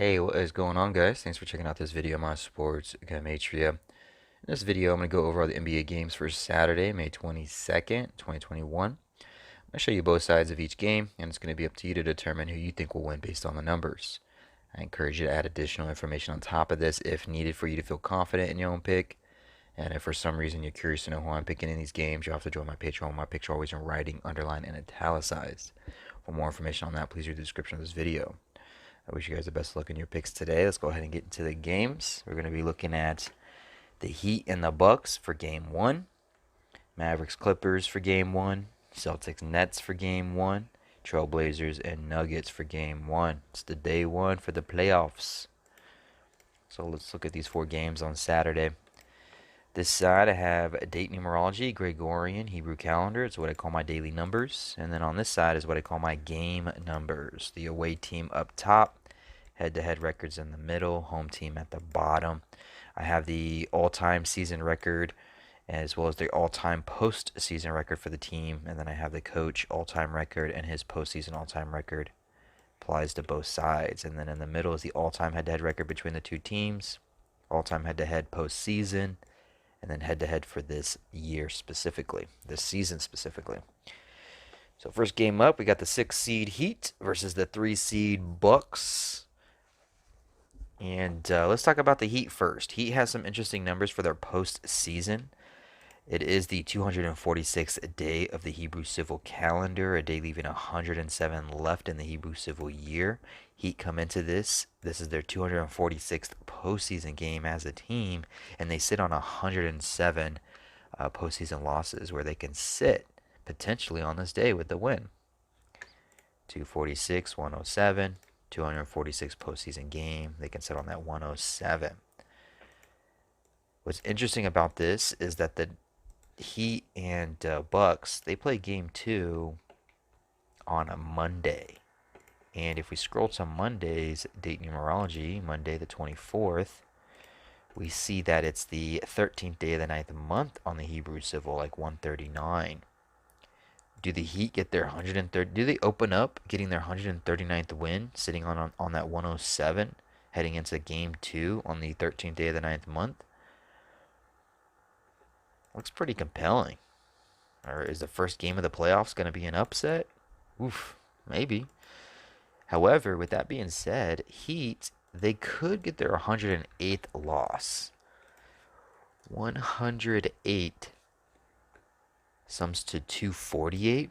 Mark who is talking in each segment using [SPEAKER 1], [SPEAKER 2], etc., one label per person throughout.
[SPEAKER 1] Hey, what is going on, guys? Thanks for checking out this video on my sports Gematria. In this video, I'm going to go over all the NBA games for Saturday, May 22nd, 2021. I'm going to show you both sides of each game, and it's going to be up to you to determine who you think will win based on the numbers. I encourage you to add additional information on top of this if needed for you to feel confident in your own pick. And if for some reason you're curious to know who I'm picking in these games, you'll have to join my Patreon. My picks are always in writing, underlined, and italicized. For more information on that, please read the description of this video. I wish you guys the best of luck in your picks today. Let's go ahead and get into the games. We're going to be looking at the Heat and the Bucks for game 1, Mavericks Clippers for game 1, Celtics Nets for game 1, Trailblazers and Nuggets for game 1. It's the day 1 for the playoffs. So let's look at these 4 games on Saturday. This side I have date numerology, Gregorian, Hebrew calendar. It's what I call my daily numbers. And then on this side is what I call my game numbers. The away team up top, head-to-head records in the middle, home team at the bottom. I have the all-time season record as well as the all-time postseason record for the team. And then I have the coach all-time record and his postseason all-time record. Applies to both sides. And then in the middle is the all-time head-to-head record between the two teams, all-time head-to-head postseason, and then head-to-head for this year specifically, this season specifically. So first game up, we got the 6 seed Heat versus the 3 seed Bucks. And let's talk about the Heat first. Heat has some interesting numbers for their postseason. It is the 246th day of the Hebrew civil calendar, a day leaving 107 left in the Hebrew civil year. Heat come into this. This is their 246th postseason game as a team, and they sit on 107 postseason losses where they can sit potentially on this day with the win. 246, 107, 246 postseason game. They can sit on that 107. What's interesting about this is that the Heat and Bucks, they play game 2 on a Monday. And if we scroll to Monday's date numerology, Monday the 24th, we see that it's the 13th day of the 9th month on the Hebrew civil, like 139. Do the Heat get their 130? Do they open up getting their 139th win, sitting on that 107, heading into game 2 on the 13th day of the 9th month? Looks pretty compelling. Or is the first game of the playoffs going to be an upset? Oof, maybe. However, with that being said, Heat, they could get their 108th loss. 108 sums to 248.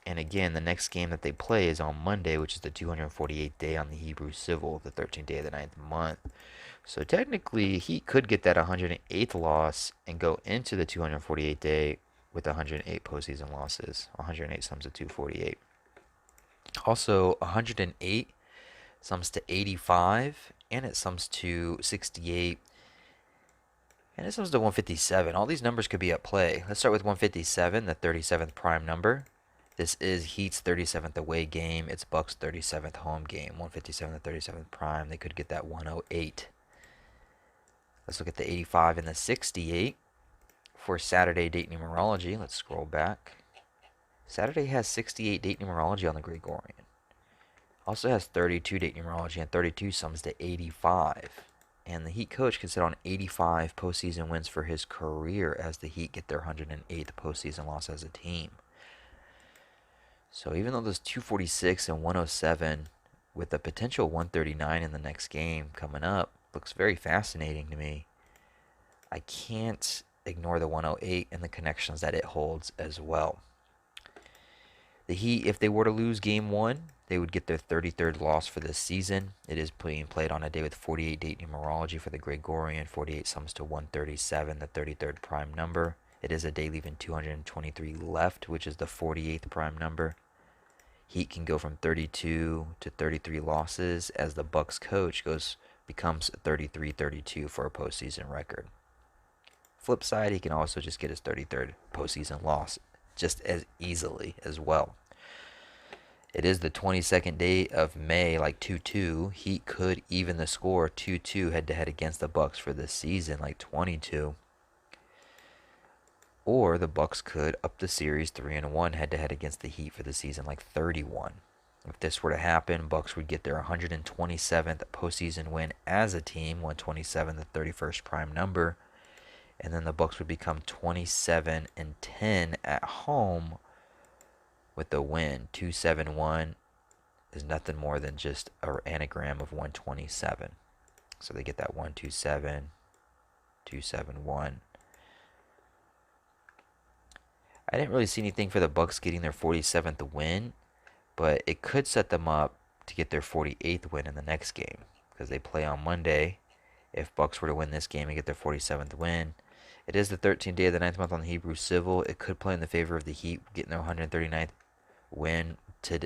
[SPEAKER 1] And again, the next game that they play is on Monday, which is the 248th day on the Hebrew civil, the 13th day of the 9th month. So technically, he could get that 108th loss and go into the 248th day with 108 postseason losses. 108 sums to 248. Also, 108 sums to 85, and it sums to 68, and it sums to 157. All these numbers could be at play. Let's start with 157, the 37th prime number. This is Heat's 37th away game. It's Bucks' 37th home game. 157, the 37th prime. They could get that 108. Let's look at the 85 and the 68 for Saturday date numerology. Let's scroll back. Saturday has 68 date numerology on the Gregorian. Also has 32 date numerology, and 32 sums to 85. And the Heat coach can sit on 85 postseason wins for his career as the Heat get their 108th postseason loss as a team. So even though there's 246 and 107 with a potential 139 in the next game coming up, looks very fascinating to me. I can't ignore the 108 and the connections that it holds as well. The Heat, if they were to lose game 1, they would get their 33rd loss for this season. It is being played on a day with 48 date numerology for the Gregorian. 48 sums to 137, the 33rd prime number. It is a day leaving 223 left, which is the 48th prime number. Heat can go from 32 to 33 losses as the Bucks coach becomes 33-32 for a postseason record. Flip side, he can also just get his 33rd postseason loss just as easily as well. It is the 22nd day of May, like 2-2. Heat could even the score 2-2 head-to-head against the Bucks for this season, like 22. Or the Bucks could up the series 3-1 head-to-head against the Heat for the season, like 31. If this were to happen, Bucks would get their 127th postseason win as a team, 127, the 31st prime number, and then the Bucks would become 27-10 at home with the win. 271 is nothing more than just an anagram of 127. So they get that 127, 271. I didn't really see anything for the Bucks getting their 47th win, but it could set them up to get their 48th win in the next game because they play on Monday. If Bucks were to win this game and get their 47th win, it is the 13th day of the ninth month on the Hebrew Civil. It could play in the favor of the Heat getting their 139th win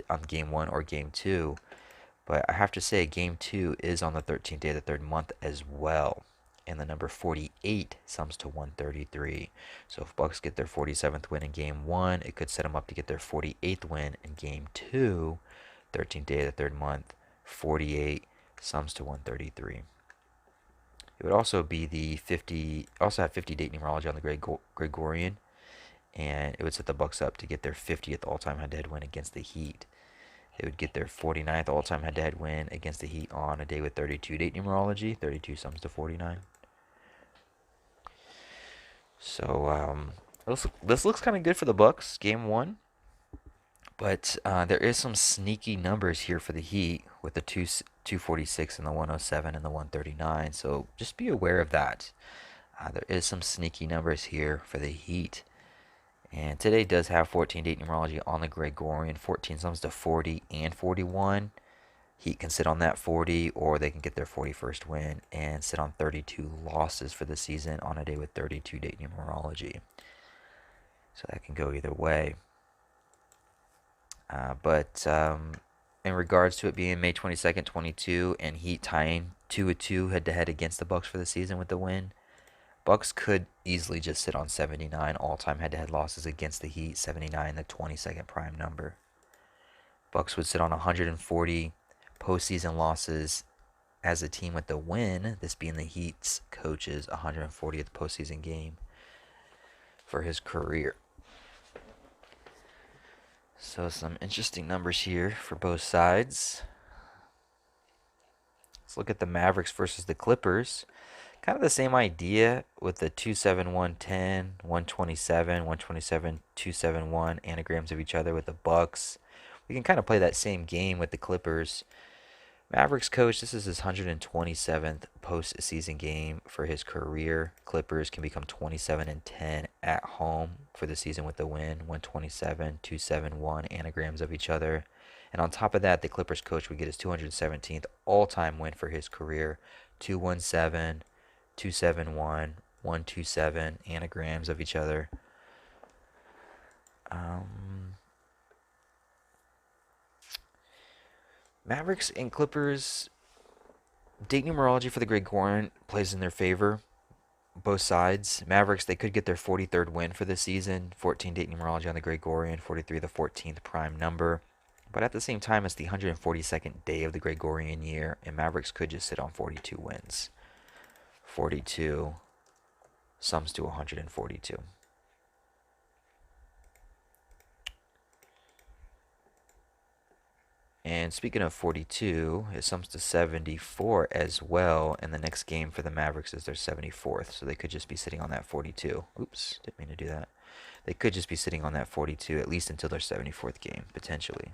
[SPEAKER 1] on game 1 or game 2. But I have to say, game 2 is on the 13th day of the third month as well. And the number 48 sums to 133. So if Bucks get their 47th win in game 1, it could set them up to get their 48th win in game 2. 13th day of the third month, 48 sums to 133. It would also be the 50, also have 50 date numerology on the Gregorian, and it would set the Bucks up to get their 50th all-time head-to-head win against the Heat. They would get their 49th all-time head-to-head win against the Heat on a day with 32 date numerology. 32 sums to 49. So this looks kind of good for the Bucks, game 1. But there is some sneaky numbers here for the Heat with the 246 and the 107 and the 139. So just be aware of that. There is some sneaky numbers here for the Heat. And today does have 14 date numerology on the Gregorian. 14 sums to 40 and 41. Heat can sit on that 40, or they can get their 41st win and sit on 32 losses for the season on a day with 32 date numerology. So that can go either way. But in regards to it being May 22nd, 22, and Heat tying 2-2 head-to-head against the Bucks for the season with the win, Bucks could easily just sit on 79 all-time head-to-head losses against the Heat, 79, the 22nd prime number. Bucks would sit on 140 postseason losses as a team with the win, this being the Heat's coach's 140th postseason game for his career. So some interesting numbers here for both sides. Let's look at the Mavericks versus the Clippers. Kind of the same idea with the 27110, 127, 127, 271 anagrams of each other with the Bucks. We can kind of play that same game with the Clippers. Mavericks coach, this is his 127th postseason game for his career. Clippers can become 27-10 at home for the season with the win. 127, 271 anagrams of each other. And on top of that, the Clippers coach would get his 217th all-time win for his career. 217, 271, 127 anagrams of each other. Mavericks and Clippers, date numerology for the Gregorian plays in their favor. Both sides. Mavericks, they could get their 43rd win for the season. 14 date numerology on the Gregorian, 43 the 14th prime number. But at the same time, it's the 142nd day of the Gregorian year, and Mavericks could just sit on 42 wins. 42 sums to 142. And speaking of 42, it sums to 74 as well. And the next game for the Mavericks is their 74th. So they could just be sitting on that 42. Oops, didn't mean to do that. They could just be sitting on that 42 at least until their 74th game, potentially.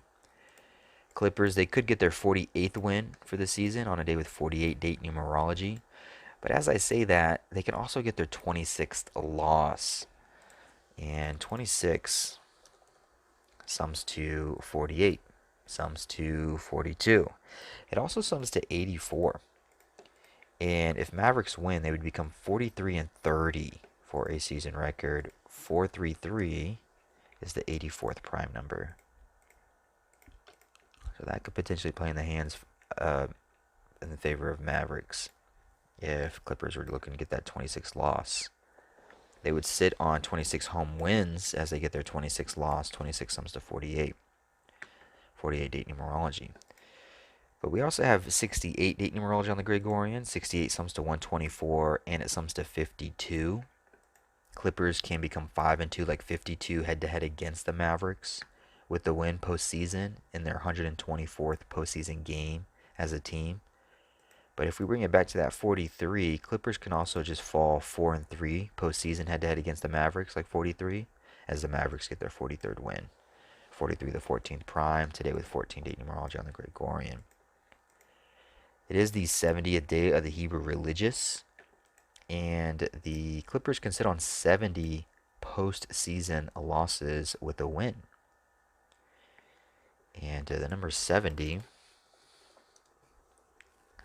[SPEAKER 1] Clippers, they could get their 48th win for the season on a day with 48 date numerology. But as I say that, they can also get their 26th loss. And 26 sums to 48. Sums to 42. It also sums to 84. And if Mavericks win, they would become 43-30 for a season record. 433 is the 84th prime number. So that could potentially play in the hands in the favor of Mavericks if Clippers were looking to get that 26th loss. They would sit on 26 home wins as they get their 26th loss. 26 sums to 48. 48 date numerology. But we also have 68 date numerology on the Gregorian. 68 sums to 124, and it sums to 52. Clippers can become 5-2, like 52 head-to-head against the Mavericks with the win postseason in their 124th postseason game as a team. But if we bring it back to that 43, Clippers can also just fall 4-3 postseason head-to-head against the Mavericks, like 43, as the Mavericks get their 43rd win. 43 the 14th prime, today with 14-day numerology on the Gregorian. It is the 70th day of the Hebrew religious, and the Clippers can sit on 70 postseason losses with a win. And the number 70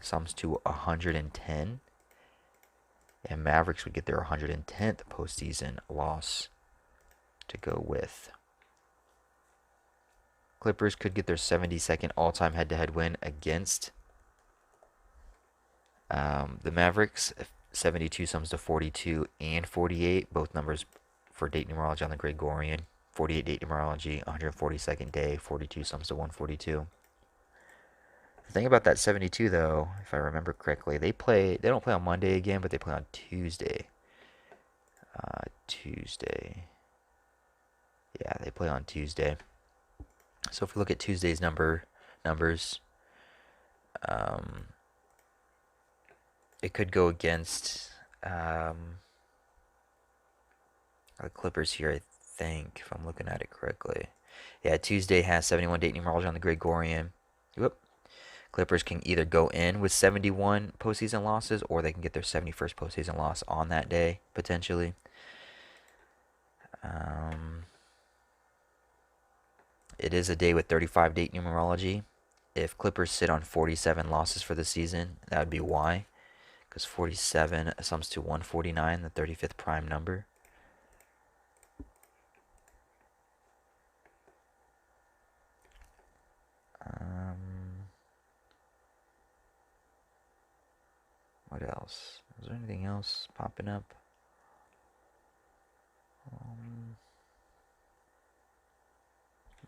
[SPEAKER 1] sums to 110, and Mavericks would get their 110th postseason loss to go with. Clippers could get their 72nd all-time head-to-head win against the Mavericks. 72 sums to 42 and 48, both numbers for date numerology on the Gregorian. 48 date numerology, 142nd day, 42 sums to 142. The thing about that 72 though, if I remember correctly, they don't play on Monday again, but they play on Tuesday. Yeah, they play on Tuesday. So if we look at Tuesday's numbers, it could go against the Clippers here, I think, if I'm looking at it correctly. Yeah, Tuesday has 71 date numerology on the Gregorian. Whoop. Clippers can either go in with 71 postseason losses, or they can get their 71st postseason loss on that day, potentially. It is a day with 35 date numerology. If Clippers sit on 47 losses for the season, that would be why. Because 47 sums to 149, the 35th prime number. What else? Is there anything else popping up?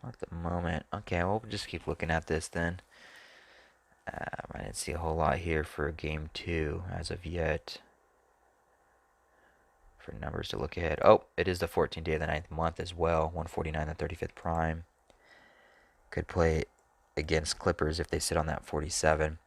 [SPEAKER 1] Not at the moment. Okay, well, we'll just keep looking at this then. I didn't see a whole lot here for game 2 as of yet. For numbers to look ahead. Oh, it is the 14th day of the 9th month as well. 149, the 35th prime. Could play against Clippers if they sit on that 47.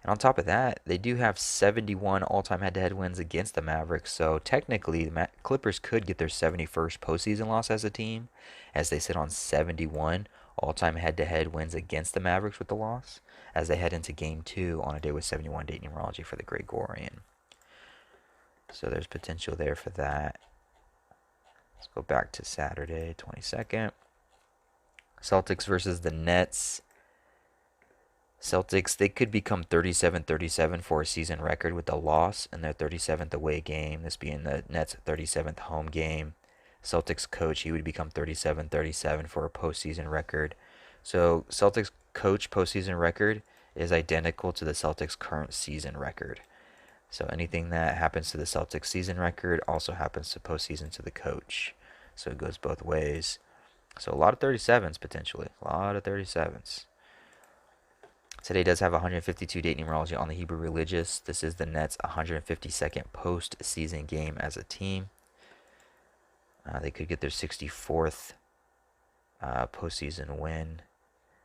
[SPEAKER 1] And on top of that, they do have 71 all-time head-to-head wins against the Mavericks. So technically, the Clippers could get their 71st postseason loss as a team, as they sit on 71 all-time head-to-head wins against the Mavericks with the loss, as they head into Game 2 on a day with 71 date numerology for the Gregorian. So there's potential there for that. Let's go back to Saturday, 22nd. Celtics versus the Nets. Celtics, they could become 37-37 for a season record with the loss in their 37th away game, this being the Nets' 37th home game. Celtics coach, he would become 37-37 for a postseason record. So Celtics coach postseason record is identical to the Celtics' current season record. So anything that happens to the Celtics season record also happens to postseason to the coach. So it goes both ways. So a lot of 37s potentially. A lot of 37s. Today does have 152 date numerology on the Hebrew religious. This is the Nets' 152nd postseason game as a team. They could get their 64th postseason win.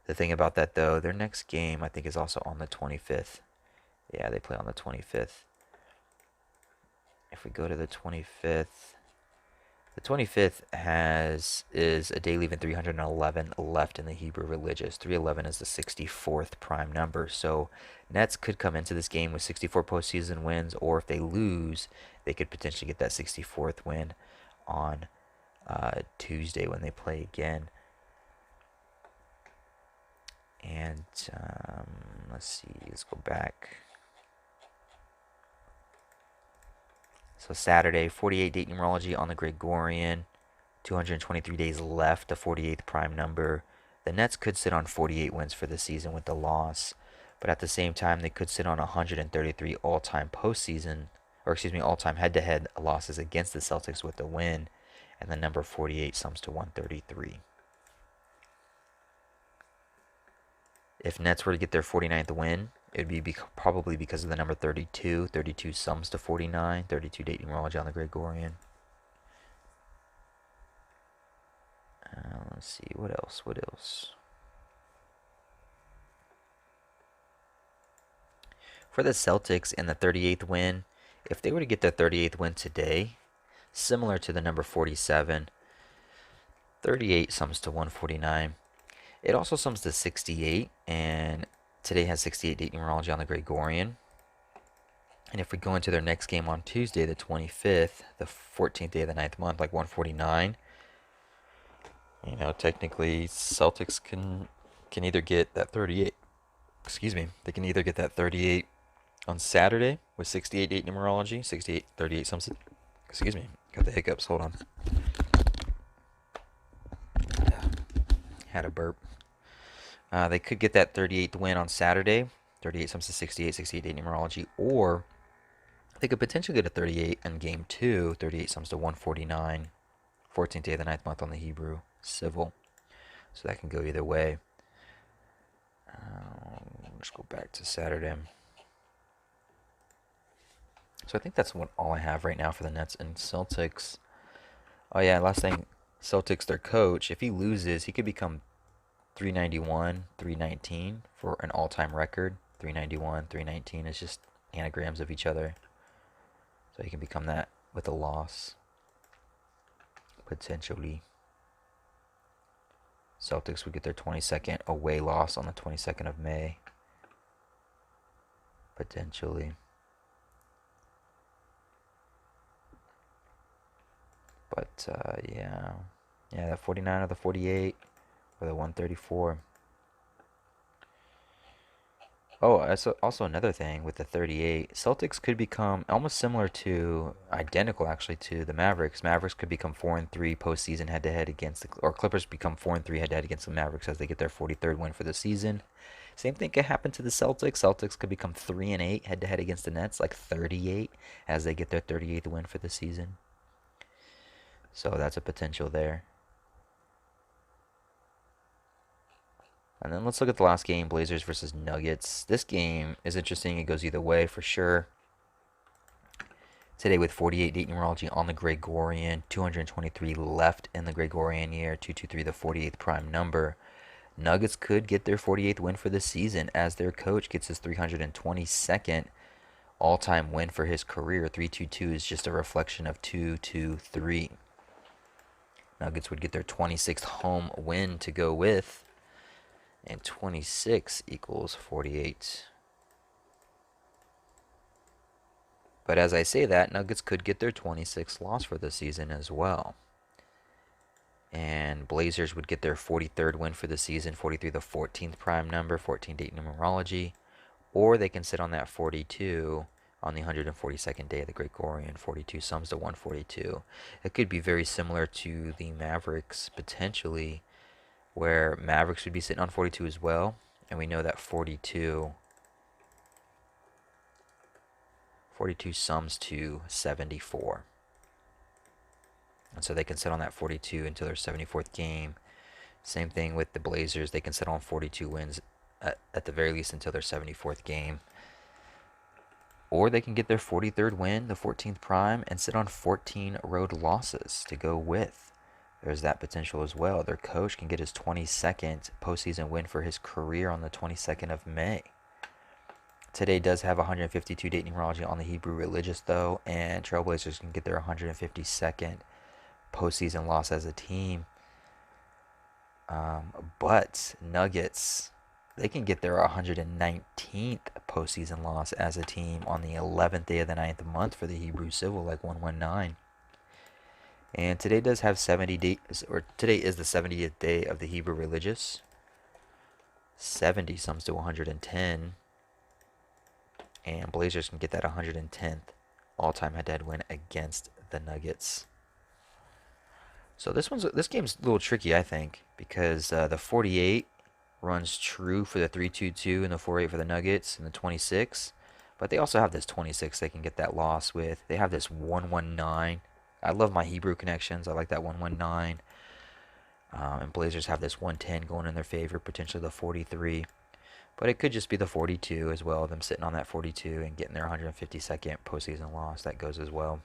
[SPEAKER 1] The thing about that, though, their next game, I think, is also on the 25th. Yeah, they play on the 25th. If we go to the 25th, the 25th is a day leaving 311 left in the Hebrew religious. 311 is the 64th prime number. So Nets could come into this game with 64 postseason wins, or if they lose, they could potentially get that 64th win on Tuesday when they play again. And let's see, let's go back. So Saturday, 48 date numerology on the Gregorian. 223 days left, the 48th prime number. The Nets could sit on 48 wins for the season with the loss, but at the same time, they could sit on 133 all-time postseason, all-time head-to-head losses against the Celtics with the win, and the number 48 sums to 133. If Nets were to get their 49th win, it would be probably because of the number 32. 32 sums to 49. 32 date numerology on the Gregorian. Let's Let's see, what else? What else? For the Celtics in the 38th win, if they were to get their 38th win today, similar to the number 47, 38 sums to 149. It also sums to 68, and today has 68 date numerology on the Gregorian. And if we go into their next game on Tuesday, the 25th, the 14th day of the ninth month, like 149, technically Celtics can either get that 38. Excuse me. They can either get that 38 on Saturday with 68 date numerology, 68, 38 something. Excuse me. Got the hiccups. Hold on. Had a burp. They could get that 38th win on Saturday, 38 sums to 68, 68 date numerology, or they could potentially get a 38 in game 2, 38 sums to 149, 14th day of the ninth month on the Hebrew civil. So that can go either way. Let's go back to Saturday. So I think that's all I have right now for the Nets and Celtics. Oh yeah, last thing, Celtics, their coach, if he loses, he could become 391, 319 for an all-time record. 391, 319 is just anagrams of each other. So he can become that with a loss, potentially. Celtics would get their 22nd away loss on the 22nd of May, potentially. But yeah, the 49 or the 48 or the 134. Oh, also another thing with the 38, Celtics could become almost similar to, identical actually, to the Mavericks. Mavericks could become 4-3 postseason head-to-head against or Clippers become 4-3 head-to-head against the Mavericks as they get their 43rd win for the season. Same thing could happen to the Celtics. Celtics could become 3-8 head-to-head against the Nets, like 38, as they get their 38th win for the season. So that's a potential there. And then let's look at the last game, Blazers versus Nuggets. This game is interesting. It goes either way for sure. Today with 48 date numerology on the Gregorian, 223 left in the Gregorian year, 223 the 48th prime number. Nuggets could get their 48th win for the season as their coach gets his 322nd all-time win for his career. 322 is just a reflection of 223. Nuggets would get their 26th home win to go with. And 26 equals 48. But as I say that, Nuggets could get their 26th loss for the season as well. And Blazers would get their 43rd win for the season, 43 the 14th prime number, 14 date numerology. Or they can sit on that 42 on the 142nd day of the Gregorian. 42 sums to 142. It could be very similar to the Mavericks, potentially, where Mavericks would be sitting on 42 as well. And we know that 42 sums to 74. And so they can sit on that 42 until their 74th game. Same thing with the Blazers. They can sit on 42 wins at the very least until their 74th game. Or they can get their 43rd win, the 14th prime, and sit on 14 road losses to go with. There's that potential as well. Their coach can get his 22nd postseason win for his career on the 22nd of May. Today does have 152 date numerology on the Hebrew religious, though, and Trailblazers can get their 152nd postseason loss as a team. But Nuggets, they can get their 119th postseason loss as a team on the 11th day of the ninth month for the Hebrew civil, like 119. And today does have 70 days, or today is the 70th day of the Hebrew religious. 70 sums to 110. And Blazers can get that 110th all-time head-to-head win against the Nuggets. So this game's a little tricky, I think, because the 48 runs true for the 322 and the 48 for the Nuggets and the 26. But they also have this 26 they can get that loss with. They have this 119. I love my Hebrew connections. I like that 119. And Blazers have this 110 going in their favor, potentially the 43. But it could just be the 42 as well, them sitting on that 42 and getting their 152nd postseason loss. That goes as well.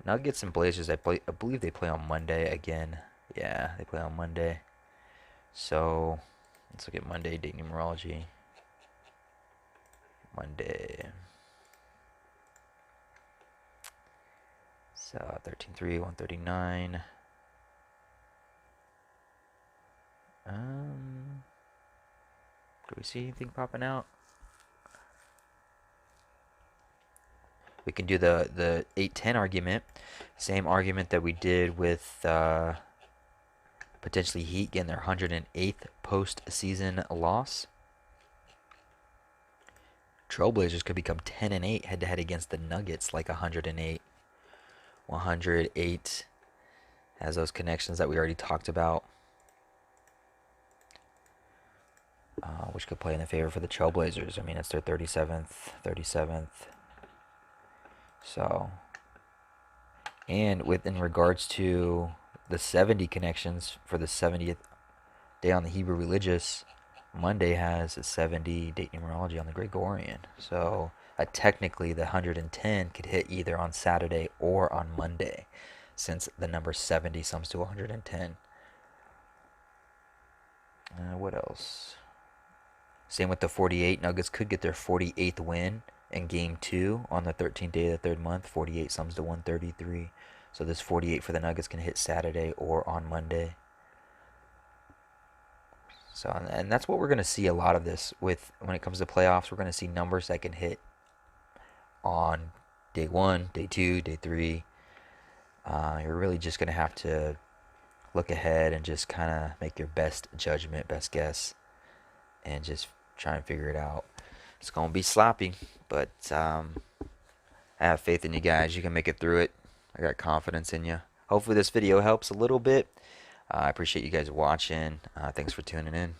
[SPEAKER 1] Nuggets and Blazers, I believe they play on Monday again Yeah, they play on Monday. So let's look at Monday date numerology. Monday. So 13-3, 139. Do we see anything popping out? We can do the 8-10 argument. Same argument that we did with potentially Heat getting their 108th postseason loss. Trailblazers could become 10-8 head to head against the Nuggets, like 108. 108 has those connections that we already talked about, which could play in the favor for the Trailblazers. I mean, it's their 37th. So, and in regards to the 70 connections for the 70th day on the Hebrew religious, Monday has a 70 date numerology on the Gregorian. So technically the 110 could hit either on Saturday or on Monday, since the number 70 sums to 110. What else? Same with the 48. Nuggets could get their 48th win in game 2 on the 13th day of the 3rd month. 48 sums to 133. So this 48 for the Nuggets can hit Saturday or on Monday. So, and that's what we're going to see a lot of this with when it comes to playoffs. We're going to see numbers that can hit on day 1, day 2, day 3. You're really just going to have to look ahead and just kind of make your best judgment, best guess, and just try and figure it out. It's going to be sloppy, but I have faith in you guys. You can make it through it. I got confidence in you. Hopefully this video helps a little bit. I appreciate you guys watching. Thanks for tuning in.